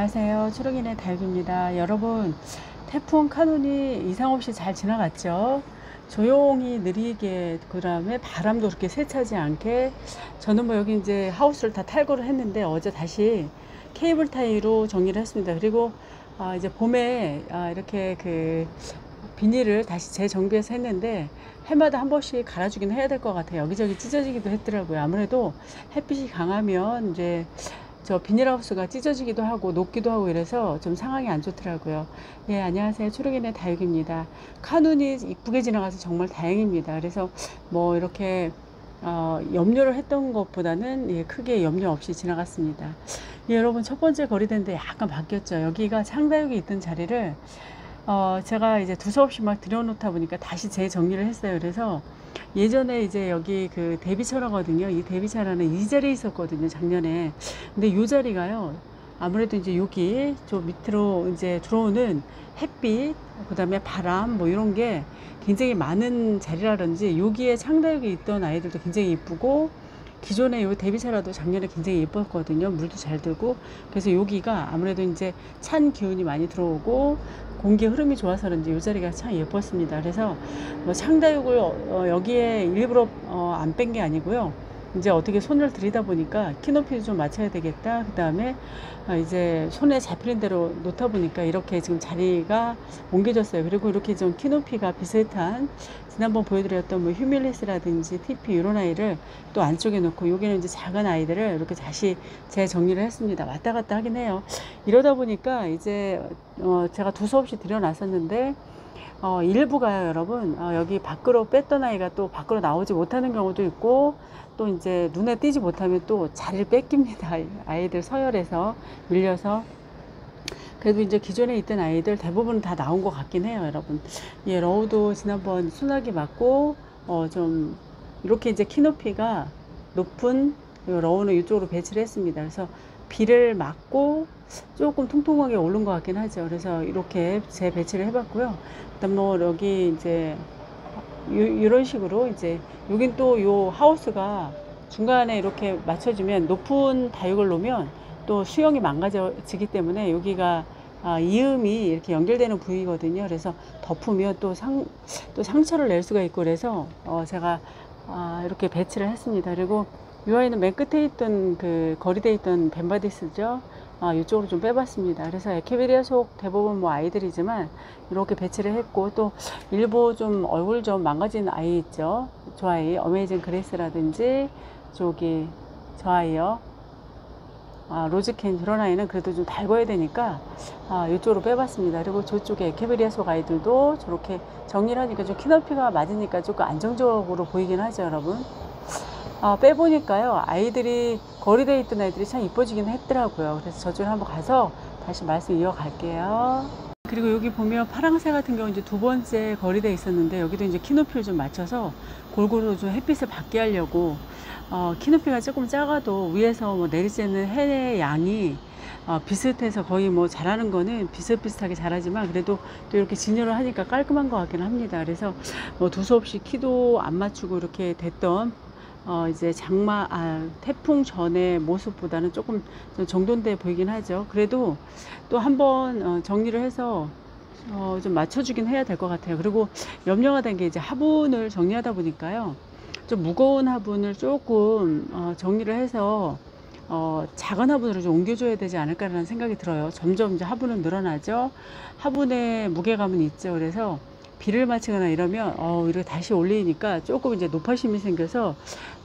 안녕하세요. 초록이네 다육입니다. 여러분, 태풍 카눈이 이상 없이 잘 지나갔죠? 조용히 느리게, 그 다음에 바람도 그렇게 세차지 않게. 저는 뭐 여기 이제 하우스를 다 탈거를 했는데 어제 다시 케이블 타이로 정리를 했습니다. 그리고 이제 봄에 이렇게 그 비닐을 다시 재정비해서 했는데 해마다 한 번씩 갈아주긴 해야 될 것 같아요. 여기저기 찢어지기도 했더라고요. 아무래도 햇빛이 강하면 이제 저 비닐하우스가 찢어지기도 하고 녹기도 하고 이래서 좀 상황이 안 좋더라고요. 예, 안녕하세요. 초록이네 다육입니다. 카눈이 이쁘게 지나가서 정말 다행입니다. 그래서 뭐 이렇게 염려를 했던 것보다는 예, 크게 염려 없이 지나갔습니다. 예, 여러분, 첫 번째 거리대인데 약간 바뀌었죠. 여기가 창다육이 있던 자리를 제가 이제 두서없이 막 들여놓다 보니까 다시 재정리를 했어요. 그래서 예전에 이제 여기 그 대비철하거든요. 이 대비철하는 이 자리에 있었거든요, 작년에. 근데 이 자리가요, 아무래도 이제 여기 저 밑으로 이제 들어오는 햇빛, 그 다음에 바람, 뭐 이런 게 굉장히 많은 자리라든지, 여기에 창다육이 있던 아이들도 굉장히 이쁘고, 기존에 요 대비차라도 작년에 굉장히 예뻤거든요. 물도 잘 들고. 그래서 여기가 아무래도 이제 찬 기운이 많이 들어오고 공기 흐름이 좋아서 그런지 이 자리가 참 예뻤습니다. 그래서 뭐 창다육을 여기에 일부러 안 뺀 게 아니고요. 이제 어떻게 손을 들이다 보니까 키높이도 좀 맞춰야 되겠다. 그 다음에 이제 손에 잡히는 대로 놓다 보니까 이렇게 지금 자리가 옮겨졌어요. 그리고 이렇게 좀 키높이가 비슷한, 지난번 보여드렸던 뭐 휴밀리스라든지 TP 이런 아이를 또 안쪽에 놓고, 여기는 이제 작은 아이들을 이렇게 다시 재정리를 했습니다. 왔다 갔다 하긴 해요. 이러다 보니까 이제 제가 두서없이 들여놨었는데 일부가요, 여러분, 여기 밖으로 뺐던 아이가 또 밖으로 나오지 못하는 경우도 있고, 또 이제 눈에 띄지 못하면 또 자리를 뺏깁니다. 아이들 서열에서 밀려서. 그래도 이제 기존에 있던 아이들 대부분 다 나온 것 같긴 해요, 여러분. 예, 러우도 지난번 순하기 맞고 좀 이렇게 이제 키높이가 높은 러우는 이쪽으로 배치를 했습니다. 그래서 비를 맞고 조금 통통하게 오른 것 같긴 하죠. 그래서 이렇게 재배치를 해봤고요. 그다음 뭐 여기 이제 이런 식으로 이제, 여긴 또 요 하우스가 중간에 이렇게 맞춰주면, 높은 다육을 놓으면 또 수영이 망가지기 때문에 여기가 이음이 이렇게 연결되는 부위거든요. 그래서 덮으면 또 상처를 낼 수가 있고, 그래서 제가 이렇게 배치를 했습니다. 그리고 이 아이는 맨 끝에 있던 그 거리대에 있던 벤바디스죠. 이쪽으로 좀 빼봤습니다. 그래서 에케베리아 속 대부분 뭐 아이들이지만 이렇게 배치를 했고, 또 일부 좀 얼굴 좀 망가진 아이 있죠. 저 아이 어메이징 그레이스라든지 저기 저 아이요, 로즈캔, 그런 아이는 그래도 좀 달궈야 되니까 이쪽으로 빼봤습니다. 그리고 저쪽에 에케베리아 속 아이들도 저렇게 정리를 하니까 좀 키높이가 맞으니까 조금 안정적으로 보이긴 하죠, 여러분. 빼보니까요, 아이들이 거리대에 있던 아이들이 참 이뻐지긴 했더라고요. 그래서 저쪽에 한번 가서 다시 말씀 이어갈게요. 그리고 여기 보면 파랑새 같은 경우 이제 두 번째 거리대에 있었는데, 여기도 이제 키높이를 좀 맞춰서 골고루 좀 햇빛을 받게 하려고, 키높이가 조금 작아도 위에서 뭐 내리쬐는 해의 양이 비슷해서, 거의 뭐 자라는 거는 비슷비슷하게 자라지만 그래도 또 이렇게 진열을 하니까 깔끔한 것 같긴 합니다. 그래서 뭐 두서없이 키도 안 맞추고 이렇게 됐던 이제 태풍 전의 모습보다는 조금 좀 정돈돼 보이긴 하죠. 그래도 또 한번 정리를 해서 좀 맞춰주긴 해야 될 것 같아요. 그리고 염려가 된 게, 이제 화분을 정리하다 보니까요, 좀 무거운 화분을 조금 정리를 해서 작은 화분으로 좀 옮겨줘야 되지 않을까라는 생각이 들어요. 점점 이제 화분은 늘어나죠. 화분에 무게감은 있죠. 그래서 비를 맞히거나 이러면 이렇게 다시 올리니까 조금 이제 노파심이 생겨서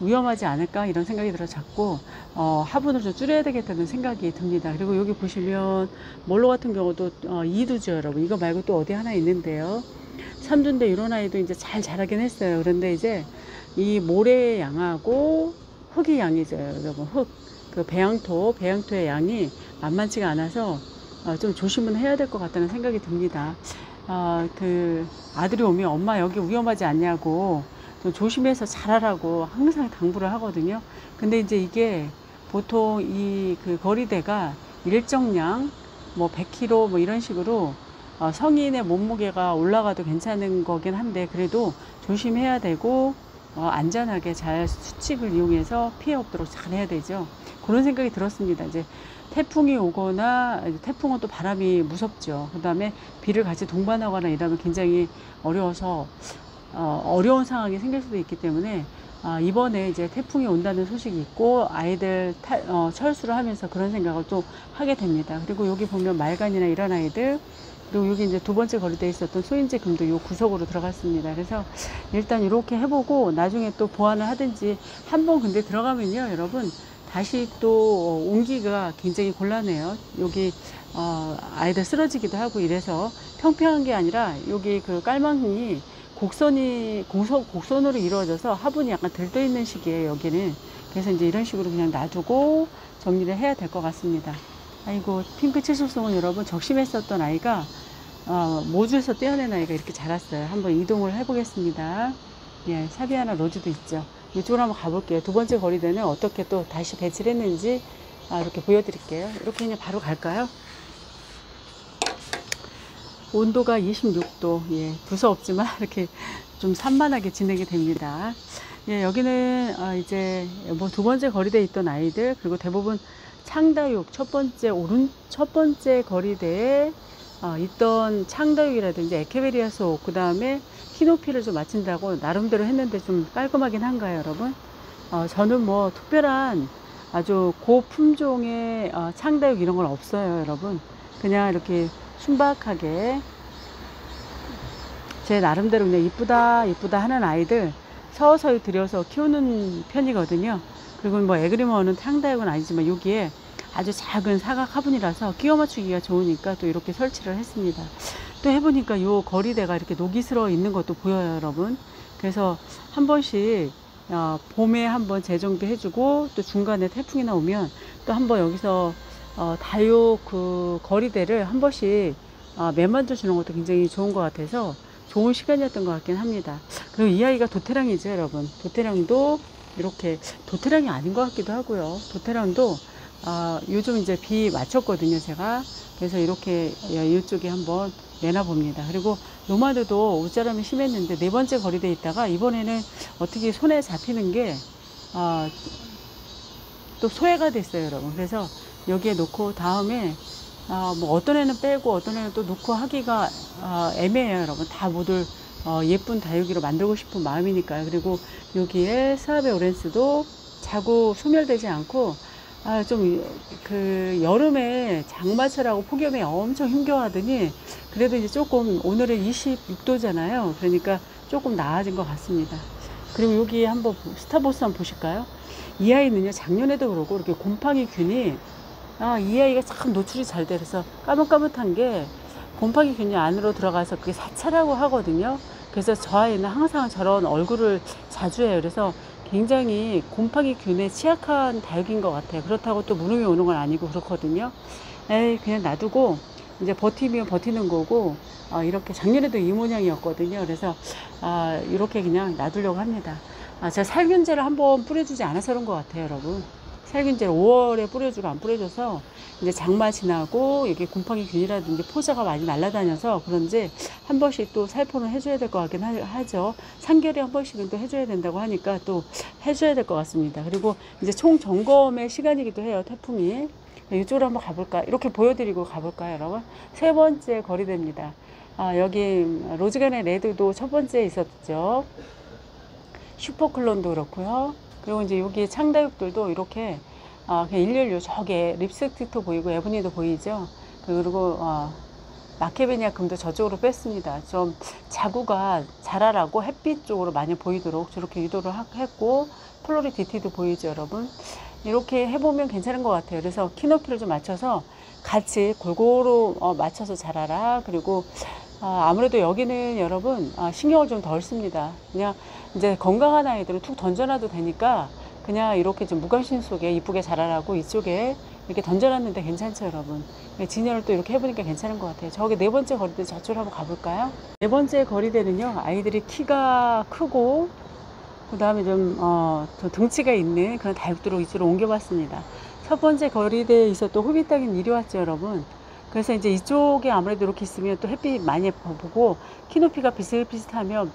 위험하지 않을까, 이런 생각이 들어 자꾸 화분을 좀 줄여야 되겠다는 생각이 듭니다. 그리고 여기 보시면 몰로 같은 경우도 2두죠, 여러분. 이거 말고 또 어디 하나 있는데요, 3두인데 이런 아이도 이제 잘 자라긴 했어요. 그런데 이제 이 모래의 양하고 흙의 양이죠, 여러분. 그 배양토의 양이 만만치가 않아서 좀 조심은 해야 될 것 같다는 생각이 듭니다. 그 아들이 오면 엄마 여기 위험하지 않냐고 좀 조심해서 잘하라고 항상 당부를 하거든요. 근데 이제 이게 보통 이 그 거리대가 일정량 뭐 100kg 뭐 이런 식으로 성인의 몸무게가 올라가도 괜찮은 거긴 한데, 그래도 조심해야 되고 안전하게 잘 수칙을 이용해서 피해 없도록 잘 해야 되죠. 그런 생각이 들었습니다. 이제 태풍이 오거나, 태풍은 또 바람이 무섭죠. 그 다음에 비를 같이 동반하거나 이러면 굉장히 어려워서 어려운 상황이 생길 수도 있기 때문에 이번에 이제 태풍이 온다는 소식이 있고 아이들 철수를 하면서 그런 생각을 또 하게 됩니다. 그리고 여기 보면 말간이나 이런 아이들, 그리고 여기 이제 두 번째 거리대에 있었던 소인지 금도 요 구석으로 들어갔습니다. 그래서 일단 이렇게 해보고 나중에 또 보완을 하든지, 한번 근데 들어가면요 여러분 다시 또 옮기기가 굉장히 곤란해요. 여기 아이들 쓰러지기도 하고 이래서 평평한 게 아니라 여기 그 깔망이 곡선으로 이루어져서 화분이 약간 들떠 있는 식이에요 여기는. 그래서 이제 이런 식으로 그냥 놔두고 정리를 해야 될 것 같습니다. 아이고, 핑크 칠수송은 여러분 적심했었던 아이가 모주에서 떼어낸 아이가 이렇게 자랐어요. 한번 이동을 해 보겠습니다. 예, 사비아나 로즈도 있죠. 이쪽으로 한번 가볼게요. 두 번째 거리대는 어떻게 또 다시 배치를 했는지 이렇게 보여드릴게요. 이렇게 그냥 바로 갈까요? 온도가 26도, 예, 두서없지만 이렇게 좀 산만하게 진행이 됩니다. 예, 여기는 이제 뭐 두 번째 거리대에 있던 아이들, 그리고 대부분 창다육 첫 번째 거리대에 있던 창다육이라든지 에케베리아속, 그 다음에 키노피를 좀 맞춘다고 나름대로 했는데 좀 깔끔하긴 한가요, 여러분? 저는 뭐 특별한 아주 고품종의 창다육 이런 건 없어요, 여러분. 그냥 이렇게 순박하게 제 나름대로 그냥 이쁘다 하는 아이들 서서히 들여서 키우는 편이거든요. 그리고 뭐 에그리머는 창다육은 아니지만 여기에 아주 작은 사각 화분이라서 끼워 맞추기가 좋으니까 또 이렇게 설치를 했습니다. 또 해보니까 요 거리대가 이렇게 녹이스러워 있는 것도 보여요, 여러분. 그래서 한 번씩 봄에 한번 재정비 해주고, 또 중간에 태풍이나 오면 또 한번 여기서 다육 그 거리대를 한 번씩 매만져 주는 것도 굉장히 좋은 것 같아서 좋은 시간이었던 것 같긴 합니다. 그리고 이 아이가 도태랑이죠, 여러분. 도태랑도 이렇게, 도태랑이 아닌 것 같기도 하고요. 도태랑도 요즘 이제 비 맞췄거든요, 제가. 그래서 이렇게 이쪽에 한번 내놔 봅니다. 그리고 노마드도 옷자람이 심했는데 네 번째 거리대에 있다가 이번에는 어떻게 손에 잡히는 게 또 소외가 됐어요, 여러분. 그래서 여기에 놓고 다음에 뭐 어떤 애는 빼고 어떤 애는 또 놓고 하기가 애매해요, 여러분. 다 모두 예쁜 다육이로 만들고 싶은 마음이니까요. 그리고 여기에 스아베 오렌스도 자꾸 소멸되지 않고 좀 그 여름에 장마철하고 폭염에 엄청 힘겨워하더니 그래도 이제 조금, 오늘은 26도잖아요. 그러니까 조금 나아진 것 같습니다. 그리고 여기 한번 스타보스 한번 보실까요? 이 아이는요 작년에도 그러고 이렇게 곰팡이균이 이 아이가 참 노출이 잘 돼서 까뭇까뭇한 게 곰팡이균이 안으로 들어가서 그게 사차라고 하거든요. 그래서 저 아이는 항상 저런 얼굴을 자주 해요. 그래서 굉장히 곰팡이균에 취약한 다육인 것 같아요. 그렇다고 또 무름이 오는 건 아니고 그렇거든요. 그냥 놔두고 이제 버티면 버티는 거고, 이렇게 작년에도 이 모양이었거든요. 그래서 이렇게 그냥 놔두려고 합니다. 제가 살균제를 한번 뿌려주지 않아서 그런 것 같아요, 여러분. 살균제를 5월에 뿌려주고 안 뿌려줘서 이제 장마 지나고 이게 곰팡이균이라든지 포자가 많이 날아다녀서 그런지 한 번씩 또 살포는 해줘야 될 것 같긴 하죠. 3개월에 한 번씩은 또 해줘야 된다고 하니까 또 해줘야 될 것 같습니다. 그리고 이제 총 점검의 시간이기도 해요, 태풍이. 이쪽으로 한번 가볼까? 이렇게 보여드리고 가볼까요, 여러분? 세 번째 거리대입니다. 여기 로즈간의 레드도 첫 번째에 있었죠. 슈퍼클론도 그렇고요. 그리고 이제 여기 창다육들도 이렇게 그냥 일렬로 저게 립스틱도 보이고 에브니도 보이죠. 그리고 마케베니아 금도 저쪽으로 뺐습니다. 좀 자구가 자라라고 햇빛 쪽으로 많이 보이도록 저렇게 유도를 했고, 플로리디티도 보이죠, 여러분. 이렇게 해보면 괜찮은 것 같아요. 그래서 키높이를 좀 맞춰서 같이 골고루 맞춰서 자라라. 그리고 아무래도 여기는 여러분 신경을 좀 덜 씁니다. 그냥 이제 건강한 아이들은 툭 던져놔도 되니까 그냥 이렇게 좀 무관심 속에 이쁘게 자라라고 이쪽에 이렇게 던져놨는데 괜찮죠, 여러분. 진열을 또 이렇게 해보니까 괜찮은 것 같아요. 저기 네 번째 거리대 저쪽으로 한번 가볼까요? 네 번째 거리대는요, 아이들이 키가 크고 그 다음에 좀 등치가 있는 그런 다육들을 이쪽으로 옮겨봤습니다. 첫 번째 거리대에 있었던 호빗땅이 이리 왔죠, 여러분. 그래서 이제 이쪽에 아무래도 이렇게 있으면 또 햇빛 많이 보고 키높이가 비슷비슷하면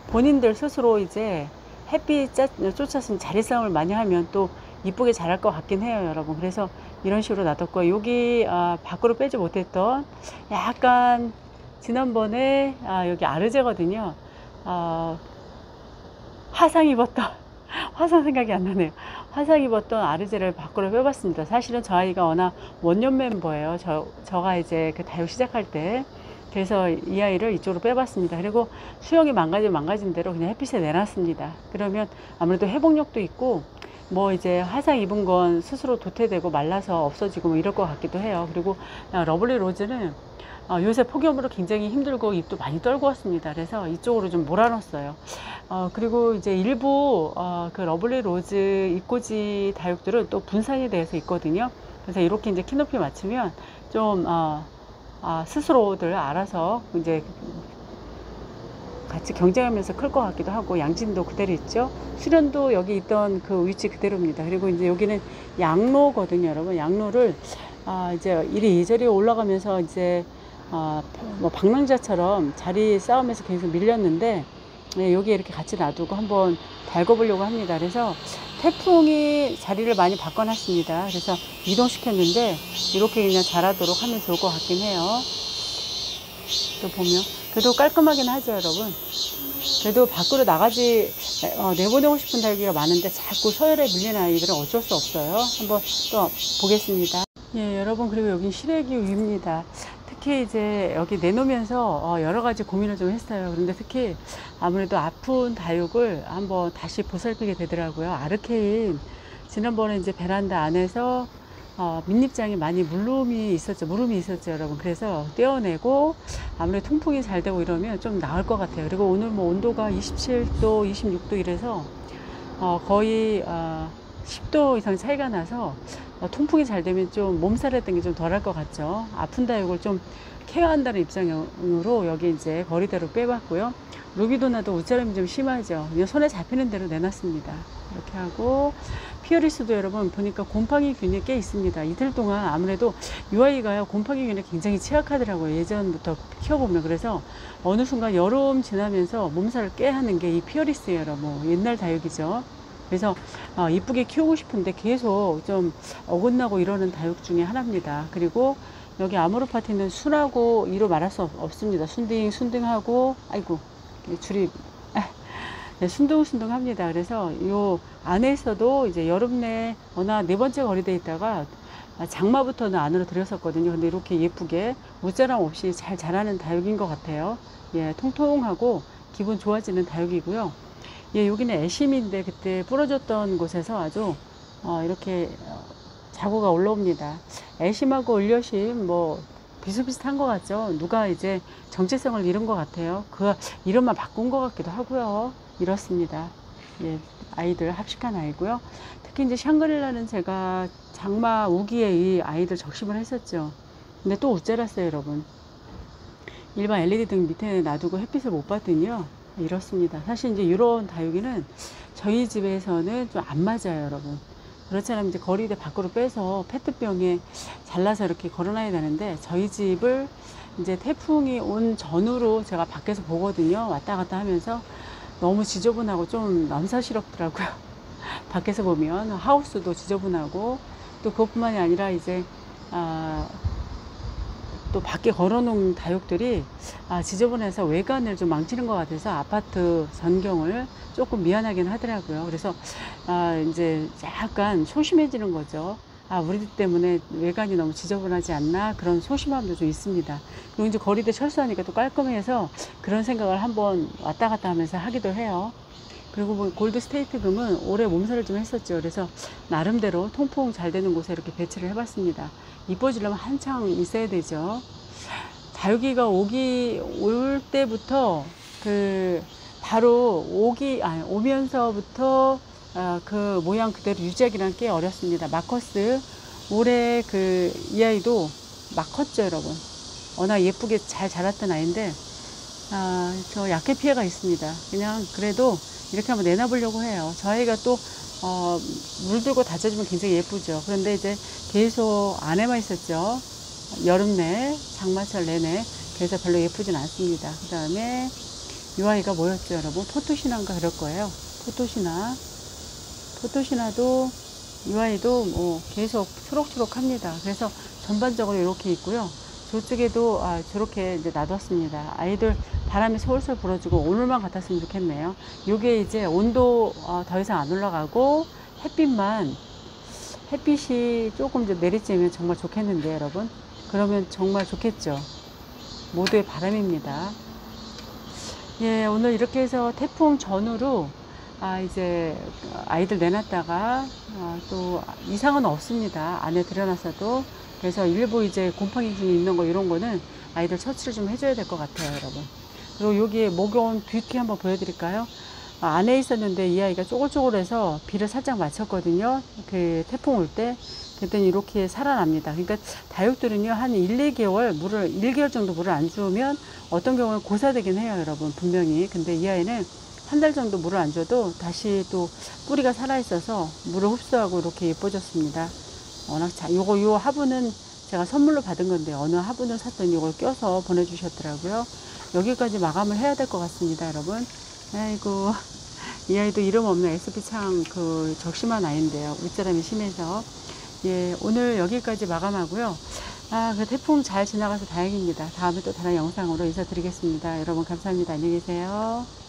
본인들 스스로 이제 햇빛 쫓아서 자리 싸움을 많이 하면 또 이쁘게 자랄 것 같긴 해요, 여러분. 그래서 이런 식으로 놔뒀고, 여기 밖으로 빼지 못했던 약간 지난번에 여기 아르제거든요. 화상 입었던 화상 생각이 안 나네요. 화상 입었던 아르제를 밖으로 빼봤습니다. 사실은 저 아이가 워낙 원년 멤버예요. 저가 이제 그 다육 시작할 때. 그래서 이 아이를 이쪽으로 빼봤습니다. 그리고 수영이 망가진 대로 그냥 햇빛에 내놨습니다. 그러면 아무래도 회복력도 있고, 뭐 이제 화상 입은 건 스스로 도태되고 말라서 없어지고 뭐 이럴 것 같기도 해요. 그리고 러블리 로즈는 요새 폭염으로 굉장히 힘들고 잎도 많이 떨고 왔습니다. 그래서 이쪽으로 좀 몰아넣었어요. 그리고 이제 일부 그 러블리 로즈 잎꽂이 다육들은 또 분산이 돼서 있거든요. 그래서 이렇게 이제 키높이 맞추면 좀 스스로들 알아서 이제 같이 경쟁하면서 클 것 같기도 하고, 양진도 그대로 있죠. 수련도 여기 있던 그 위치 그대로입니다. 그리고 이제 여기는 양로거든요, 여러분. 양로를 이제 이리저리 올라가면서 이제 뭐 방랑자처럼 자리 싸움에서 계속 밀렸는데, 네, 여기 이렇게 같이 놔두고 한번 달궈보려고 합니다. 그래서 태풍이 자리를 많이 바꿔놨습니다. 그래서 이동시켰는데 이렇게 그냥 자라도록 하면 좋을 것 같긴 해요. 또 보면 그래도 깔끔하긴 하죠, 여러분. 그래도 밖으로 내보내고 싶은 다육이가 많은데 자꾸 서열에 밀리는 아이들은 어쩔 수 없어요. 한번 또 보겠습니다. 예, 여러분, 그리고 여기 시래기 위입니다. 특히 이제 여기 내놓으면서 여러 가지 고민을 좀 했어요. 그런데 특히 아무래도 아픈 다육을 한번 다시 보살피게 되더라고요. 아르케인, 지난번에 이제 베란다 안에서 밑잎장이 많이 물음이 있었죠, 여러분. 그래서 떼어내고 아무래도 통풍이 잘 되고 이러면 좀 나을 것 같아요. 그리고 오늘 뭐 온도가 27도, 26도 이래서 거의 10도 이상 차이가 나서 통풍이 잘 되면 좀 몸살했던 게 좀 덜할 것 같죠. 아픈 다육을 좀 케어한다는 입장으로 여기 이제 거리대로 빼봤고요. 루비도나도 웃자람이 좀 심하죠. 그냥 손에 잡히는 대로 내놨습니다. 이렇게 하고, 피어리스도 여러분 보니까 곰팡이균이 꽤 있습니다. 이틀 동안 아무래도 이 아이가요, 곰팡이균에 굉장히 취약하더라고요. 예전부터 키워보면. 그래서 어느 순간 여름 지나면서 몸살을 꽤 하는 게 이 피어리스예요, 여러분. 옛날 다육이죠. 그래서 이쁘게 키우고 싶은데 계속 좀 어긋나고 이러는 다육 중에 하나입니다. 그리고 여기 아모르파티는 순하고 이로 말할 수 없습니다. 순딩하고, 아이고, 줄이 네, 순둥순둥합니다. 그래서 요 안에서도 이제 여름 내 워낙 네 번째 거리돼 있다가 장마부터는 안으로 들였었거든요. 근데 이렇게 예쁘게 무자람 없이 잘 자라는 다육인 것 같아요. 예, 통통하고 기분 좋아지는 다육이고요. 예, 여기는 애심인데 그때 부러졌던 곳에서 아주 이렇게 자구가 올라옵니다. 애심하고 을려심 뭐 비슷비슷한 것 같죠. 누가 이제 정체성을 잃은 것 같아요. 그 이름만 바꾼 것 같기도 하고요. 이렇습니다. 예, 아이들 합식한 아이고요. 특히 이제 샹그릴라는 제가 장마 우기에 이 아이들 적심을 했었죠. 근데 또 웃자랐어요, 여러분. 일반 LED 등 밑에 놔두고 햇빛을 못 받더니요, 이렇습니다. 사실 이제 이런 다육이는 저희 집에서는 좀 안 맞아요, 여러분. 그렇잖아요. 이제 거리대 밖으로 빼서 페트병에 잘라서 이렇게 걸어놔야 되는데, 저희 집을 이제 태풍이 온 전후로 제가 밖에서 보거든요. 왔다 갔다 하면서 너무 지저분하고 좀 남사스럽더라고요. 밖에서 보면 하우스도 지저분하고, 또 그것뿐만이 아니라 이제 또 밖에 걸어놓은 다육들이 지저분해서 외관을 좀 망치는 것 같아서 아파트 전경을 조금 미안하긴 하더라고요. 그래서 이제 약간 소심해지는 거죠. 우리 집 때문에 외관이 너무 지저분하지 않나, 그런 소심함도 좀 있습니다. 그리고 이제 거리대 철수하니까 또 깔끔해서 그런 생각을 한번 왔다 갔다 하면서 하기도 해요. 그리고 뭐 골드 스테이트 금은 올해 몸살을 좀 했었죠. 그래서 나름대로 통풍 잘 되는 곳에 이렇게 배치를 해봤습니다. 이뻐지려면 한창 있어야 되죠. 다육이가 올 때부터 바로 오면서부터 그 모양 그대로 유지하기는 꽤 어렵습니다. 마커스, 올해 이 아이도 막 컸죠, 여러분. 워낙 예쁘게 잘 자랐던 아이인데 저 약해 피해가 있습니다. 그냥 그래도 이렇게 한번 내놔보려고 해요. 저 아이가 또 물들고 다져주면 굉장히 예쁘죠. 그런데 이제 계속 안에만 있었죠. 여름 내, 장마철 내내. 그래서 별로 예쁘진 않습니다. 그 다음에 이 아이가 뭐였죠, 여러분? 포토시나인가 그럴 거예요. 포토시나도 이 아이도 뭐 계속 초록초록합니다. 그래서 전반적으로 이렇게 있고요. 저쪽에도 저렇게 이제 놔뒀습니다. 아이들 바람이 솔솔 불어주고 오늘만 같았으면 좋겠네요. 요게 이제 온도 더 이상 안 올라가고 햇빛이 조금 이제 내리쬐면 정말 좋겠는데 여러분, 그러면 정말 좋겠죠. 모두의 바람입니다. 예, 오늘 이렇게 해서 태풍 전후로 이제 아이들 내놨다가 또 이상은 없습니다. 안에 들여놨어도. 그래서 일부 이제 곰팡이균이 있는 거 이런 거는 아이들 처치를 좀 해줘야 될 것 같아요, 여러분. 그리고 여기에 목욕 뷰티 한번 보여드릴까요? 안에 있었는데 이 아이가 쪼글쪼글해서 비를 살짝 맞췄거든요. 그 태풍 올 때. 그랬더니 이렇게 살아납니다. 그러니까 다육들은요, 한 1, 2개월 1개월 정도 물을 안 주면 어떤 경우는 고사되긴 해요, 여러분. 분명히. 근데 이 아이는 한 달 정도 물을 안 줘도 다시 또 뿌리가 살아있어서 물을 흡수하고 이렇게 예뻐졌습니다. 워낙 요 화분은 제가 선물로 받은 건데 어느 화분을 샀더니 이걸 껴서 보내주셨더라고요. 여기까지 마감을 해야 될 것 같습니다, 여러분. 아이고, 이 아이도 이름 없는 SP창 그 적심한 아이인데요. 윗사람이 심해서. 예, 오늘 여기까지 마감하고요. 그 태풍 잘 지나가서 다행입니다. 다음에 또 다른 영상으로 인사드리겠습니다. 여러분 감사합니다. 안녕히 계세요.